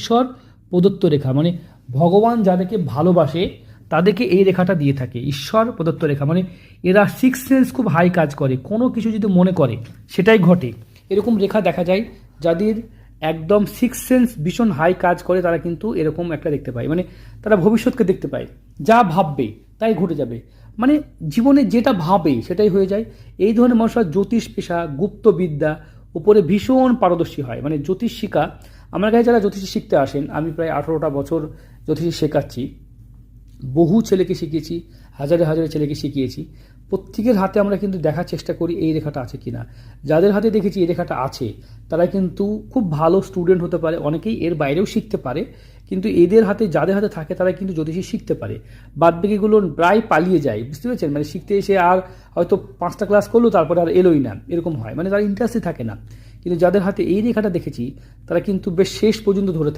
ঈশ্বর প্রদত্ত রেখা, মানে ভগবান যাদেরকে ভালোবাসে তাদেরকে এই রেখাটা দিয়ে থাকে, ঈশ্বর প্রদত্ত রেখা। মানে এরা সিক্স সেন্স খুব হাই কাজ করে, কোনো কিছু যদি মনে করে সেটাই ঘটে। এরকম রেখা দেখা যায় যাদের একদম সিক্স সেন্স ভীষণ হাই কাজ করে, তারা কিন্তু এরকম একটা দেখতে পায়, মানে তারা ভবিষ্যৎকে দেখতে পায়, যা ভাববে তাই ঘটে যাবে, মানে জীবনে যেটা ভাবে সেটাই হয়ে যায়। এই ধরনের মানুষরা জ্যোতিষ পেশা, গুপ্তবিদ্যা উপরে ভীষণ পারদর্শী হয়। মানে জ্যোতিষ শিক্ষা, আমার কাছে যারা জ্যোতিষ শিখতে আসেন, আমি প্রায় 18টা বছর জ্যোতিষ শেখাচ্ছি, বহু ছেলেকে শিখিয়েছি, হাজারে হাজারে ছেলেকে শিখিয়েছি। প্রত্যেকের হাতে আমরা কিন্তু দেখার চেষ্টা করি এই রেখাটা আছে কিনা। যাদের হাতে দেখেছি এই রেখাটা আছে তারা কিন্তু খুব ভালো স্টুডেন্ট হতে পারে, অনেকেই এর বাইরেও শিখতে পারে, কিন্তু এদের হাতে, যাদের হাতে থাকে তারা কিন্তু জ্যোতিষী শিখতে পারে। বাদবাকিগুলো প্রায় পালিয়ে যায়, বুঝতে পেরেছেন? মানে শিখতে এসে আর হয়তো 5টা ক্লাস করলো তারপরে আর এলোই না, এরকম হয়, মানে তারা ইন্টারেস্টই থাকে না। কিন্তু যাদের হাতে এই রেখাটা দেখেছি তারা কিন্তু বেশ শেষ পর্যন্ত ধরে থাকে।